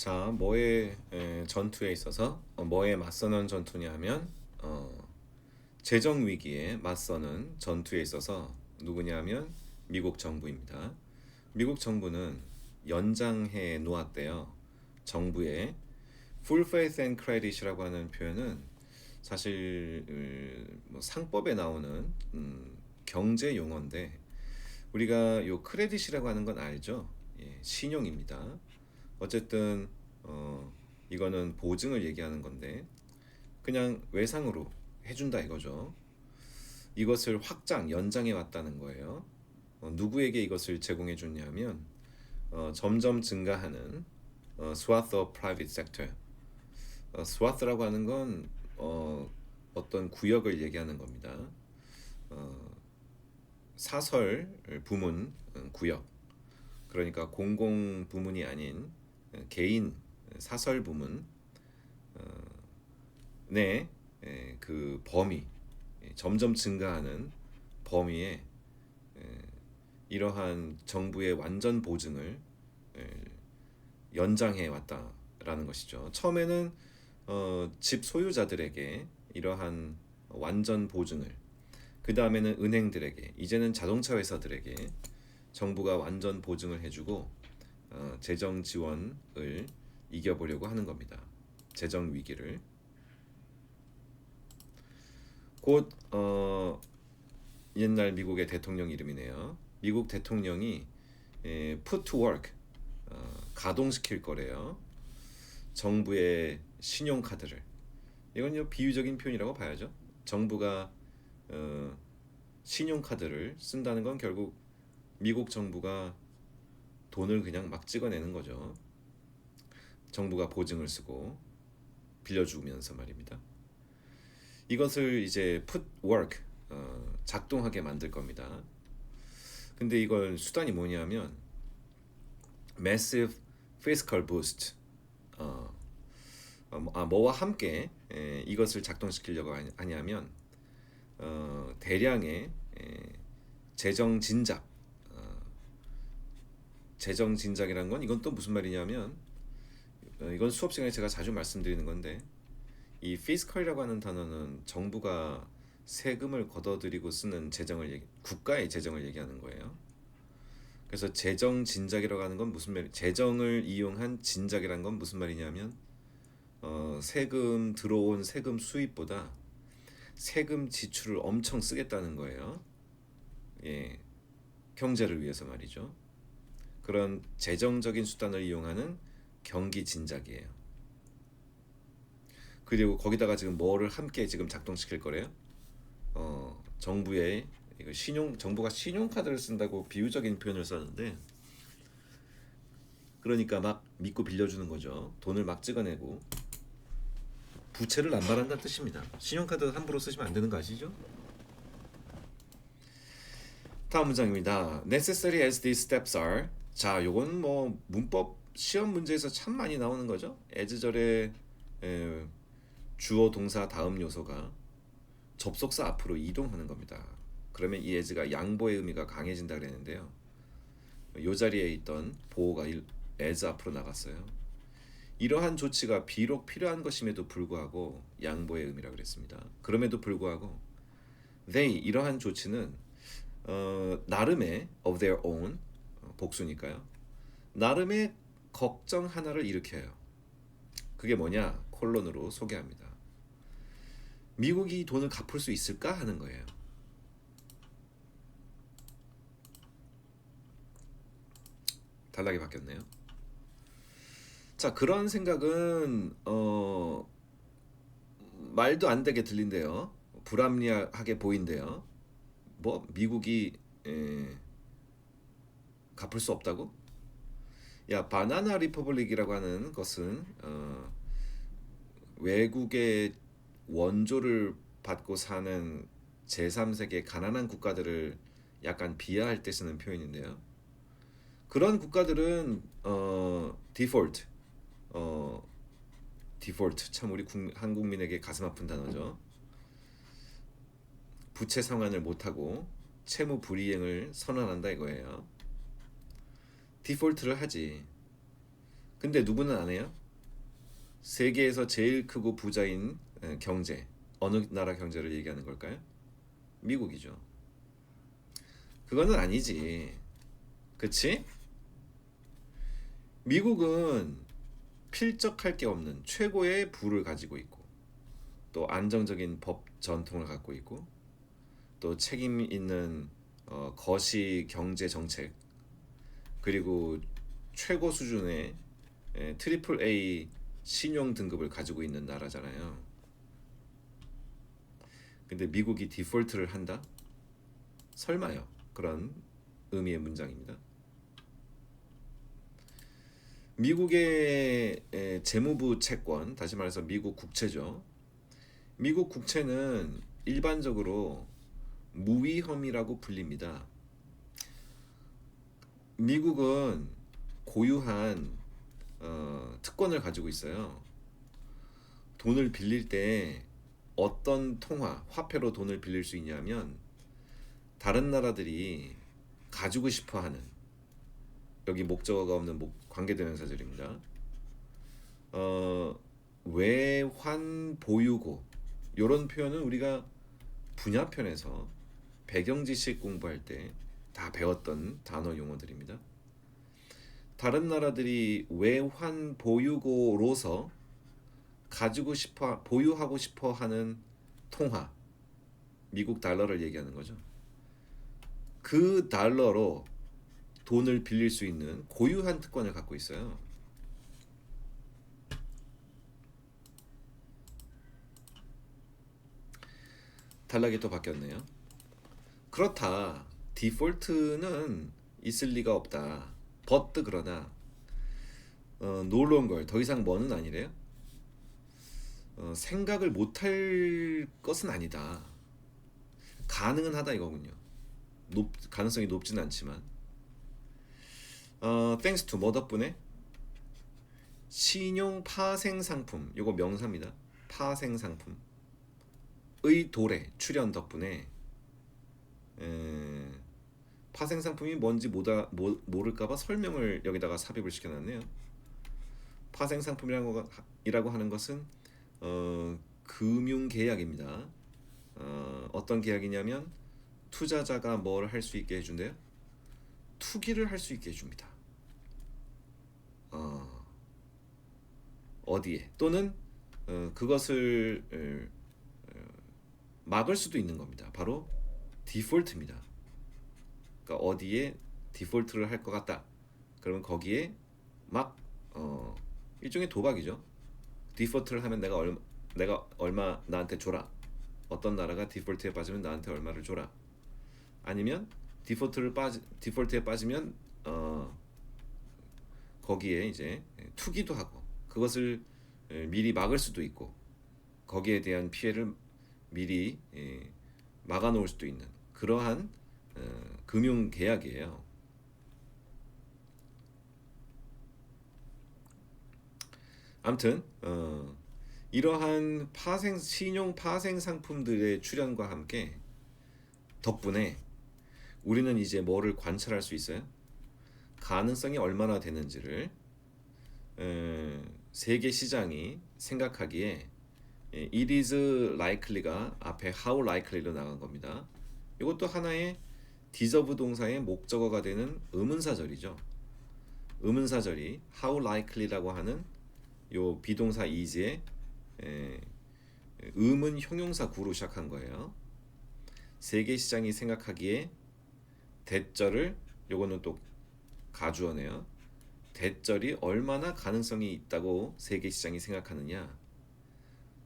자, 뭐의 전투에 있어서 뭐에 맞서는 전투냐 하면 재정 위기에 맞서는 전투에 있어서 누구냐면 미국 정부입니다. 미국 정부는 연장해 놓았대요. 정부의 full faith and credit이라고 하는 표현은 사실 뭐 상법에 나오는 경제 용어인데 우리가 요 크레딧이라고 하는 건 알죠? 예, 신용입니다. 어쨌든 이거는 보증을 얘기하는 건데 그냥 외상으로 해준다 이거죠. 이것을 확장, 연장해 왔다는 거예요. 누구에게 이것을 제공해 줬냐면 점점 증가하는 swath of private sector. swath라고 하는 건 어떤 구역을 얘기하는 겁니다. 사설 부문 구역. 그러니까 공공 부문이 아닌 개인 사설 부문 내그 범위 점점 증가하는 범위에 이러한 정부의 완전 보증을 연장해 왔다라는 것이죠. 처음에는 집 소유자들에게 이러한 완전 보증을, 그 다음에는 은행들에게, 이제는 자동차 회사들에게 정부가 완전 보증을 해주고 재정 지원을 이겨보려고 하는 겁니다. 재정 위기를. 곧 옛날 미국의 대통령 이름이네요. 미국 대통령이 put to work 가동시킬 거래요. 정부의 신용카드를. 이건 비유적인 표현이라고 봐야죠. 정부가 신용카드를 쓴다는 건 결국 미국 정부가 돈을 그냥 막 찍어내는 거죠. 정부가 보증을 쓰고 빌려주면서 말입니다. 이것을 이제 put work 작동하게 만들 겁니다. 근데 이걸 수단이 뭐냐면 massive fiscal boost 뭐와 함께 이것을 작동시키려고 하냐면 대량의 재정 진작. 재정 진작이란 건 이건 또 무슨 말이냐면 이건 수업 시간에 제가 자주 말씀드리는 건데 이 fiscal이라고 하는 단어는 정부가 세금을 걷어들이고 쓰는 재정을 국가의 재정을 얘기하는 거예요. 그래서 재정 진작이라고 하는 건 무슨 말? 재정을 이용한 진작이란 건 무슨 말이냐면 세금 들어온 세금 수입보다 세금 지출을 엄청 쓰겠다는 거예요. 예, 경제를 위해서 말이죠. 그런 재정적인 수단을 이용하는 경기 진작이에요. 그리고 거기다가 지금 뭐를 함께 지금 작동시킬 거래요? 정부의 이거 정부가 신용카드를 쓴다고 비유적인 표현을 썼는데 그러니까 막 믿고 빌려주는 거죠. 돈을 막 찍어내고 부채를 남발한다는 뜻입니다. 신용카드 함부로 쓰시면 안 되는 거 아시죠? 다음 문장입니다. Necessary as these steps are. 자, 요건 뭐 문법 시험 문제에서 참 많이 나오는 거죠. as절에 주어 동사 다음 요소가 접속사 앞으로 이동하는 겁니다. 그러면 이 as가 양보의 의미가 강해진다 그랬는데요. 요 자리에 있던 보호가 as 앞으로 나갔어요. 이러한 조치가 비록 필요한 것임에도 불구하고 양보의 의미라 그랬습니다. 그럼에도 불구하고 they 이러한 조치는 나름의 of their own 복수니까요. 나름의 걱정 하나를 일으켜요. 그게 뭐냐? 콜론으로 소개합니다. 미국이 돈을 갚을 수 있을까 하는 거예요. 단락이 바뀌었네요. 자, 그런 생각은 말도 안 되게 들린대요. 불합리하게 보인대요. 뭐 미국이 갚을 수 없다고? 야, 바나나 리퍼블릭이라고 하는 것은 외국의 원조를 받고 사는 제3세계 가난한 국가들을 약간 비하할 때 쓰는 표현인데요. 그런 국가들은 디폴트 디폴트 참 우리 한국민에게 가슴 아픈 단어죠. 부채 상환을 못하고 채무 불이행을 선언한다 이거예요. 디폴트를 하지. 근데 누구는 안 해요? 세계에서 제일 크고 부자인 경제, 어느 나라 경제를 얘기하는 걸까요? 미국이죠. 그거는 아니지. 그치? 미국은 필적할 게 없는 최고의 부를 가지고 있고, 또 안정적인 법 전통을 갖고 있고, 또 책임 있는 거시 경제 정책, 그리고 최고 수준의 트리플 A 신용 등급을 가지고 있는 나라잖아요. 근데 미국이 디폴트를 한다? 설마요. 그런 의미의 문장입니다. 미국의 재무부 채권, 다시 말해서 미국 국채죠. 미국 국채는 일반적으로 무위험이라고 불립니다. 미국은 고유한 특권을 가지고 있어요. 돈을 빌릴 때 어떤 통화, 화폐로 돈을 빌릴 수 있냐면 다른 나라들이 가지고 싶어하는, 여기 목적어가 없는 관계대명사절입니다. 외환 보유고, 이런 표현은 우리가 분야편에서 배경지식 공부할 때 다 배웠던 단어 용어들입니다. 다른 나라들이 외환 보유고로서 보유하고 싶어 하는 통화, 미국 달러를 얘기하는 거죠. 그 달러로 돈을 빌릴 수 있는 고유한 특권을 갖고 있어요. 단락이 또 바뀌었네요. 그렇다. 디폴트는 있을 리가 없다. but 그러나 no longer 더 이상 뭐는 아니래요. 생각을 못할 것은 아니다. 가능은 하다 이거군요. 가능성이 높지는 않지만 thanks to 뭐 덕분에? 신용 파생 상품, 요거 명사입니다. 파생 상품의 도래 출현 덕분에 파생 상품이 뭔지 모를까봐 설명을 여기다가 삽입을 시켜놨네요. 파생 상품이라고 하는 것은 금융 계약입니다. 어떤 계약이냐면 투자자가 뭘 할 수 있게 해준대요? 투기를 할 수 있게 해줍니다. 어디에? 또는 그것을 막을 수도 있는 겁니다. 바로 디폴트입니다. 그러니까 어디에 디폴트를 할 것 같다. 그러면 거기에 막 일종의 도박이죠. 디폴트를 하면 내가 얼마 나한테 줘라. 어떤 나라가 디폴트에 빠지면 나한테 얼마를 줘라. 아니면 디폴트에 빠지면 거기에 이제 투기도 하고 그것을 미리 막을 수도 있고 거기에 대한 피해를 미리 막아놓을 수도 있는 그러한 금융 계약이에요. 아무튼 이러한 신용 파생 상품들의 출현과 함께 덕분에 우리는 이제 뭐를 관찰할 수 있어요? 가능성이 얼마나 되는지를 세계 시장이 생각하기에 it is likely가 앞에 how likely로 나간 겁니다. 이것도 하나의 deserve 동사의 목적어가 되는 의문사절이죠. 의문사절이 how likely라고 하는 요 비동사 is의 의문 형용사 구로 시작한 거예요. 세계 시장이 생각하기에 대절을, 요거는 또 가주어네요. 대절이 얼마나 가능성이 있다고 세계 시장이 생각하느냐를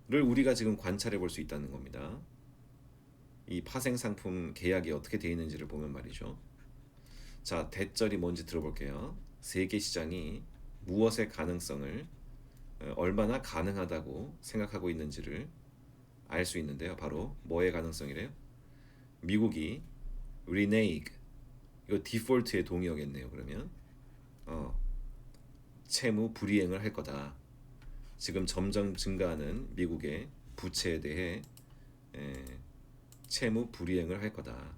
우리가 지금 관찰해 볼 수 있다는 겁니다. 이 파생 상품 계약이 어떻게 되어 있는지를 보면 말이죠. 자, 대절이 뭔지 들어볼게요. 세계 시장이 무엇의 가능성을 얼마나 가능하다고 생각하고 있는지를 알 수 있는데요. 바로 뭐의 가능성이래요? 미국이 renege, 이거 디폴트의 동의어겠네요. 그러면 채무 불이행을 할 거다. 지금 점점 증가하는 미국의 부채에 대해 채무 불이행을 할 거다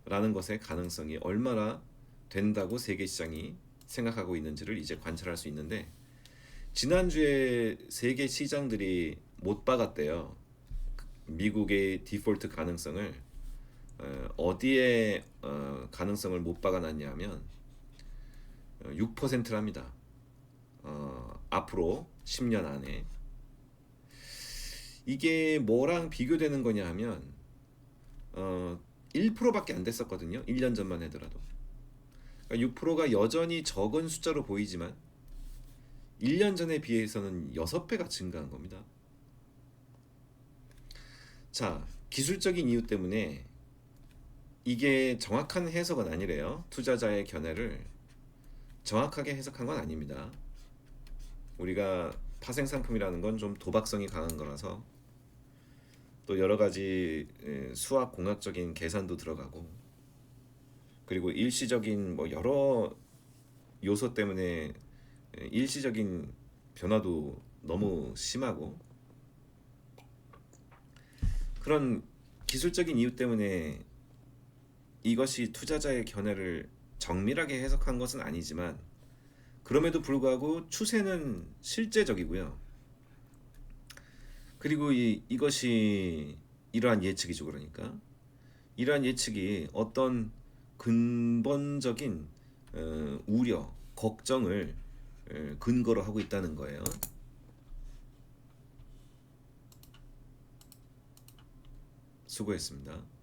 라는 것의 가능성이 얼마나 된다고 세계시장이 생각하고 있는지를 이제 관찰할 수 있는데 지난주에 세계 시장들이 못 박았대요. 미국의 디폴트 가능성을 어디에 가능성을 못 박아놨냐면 6%랍니다. 앞으로 10년 안에. 이게 뭐랑 비교되는 거냐 하면 1%밖에 안 됐었거든요. 1년 전만 하더라도. 그러니까 6%가 여전히 적은 숫자로 보이지만 1년 전에 비해서는 6배가 증가한 겁니다. 자, 기술적인 이유 때문에 이게 정확한 해석은 아니래요. 투자자의 견해를 정확하게 해석한 건 아닙니다. 우리가 파생 상품이라는 건 좀 도박성이 강한 거라서 또 여러 가지 수학 공학적인 계산도 들어가고 그리고 일시적인 뭐 여러 요소 때문에 일시적인 변화도 너무 심하고 그런 기술적인 이유 때문에 이것이 투자자의 견해를 정밀하게 해석한 것은 아니지만 그럼에도 불구하고 추세는 실제적이고요. 그리고 이것이 이러한 예측이죠. 그러니까 이러한 예측이 어떤 근본적인 우려, 걱정을 근거로 하고 있다는 거예요. 수고했습니다.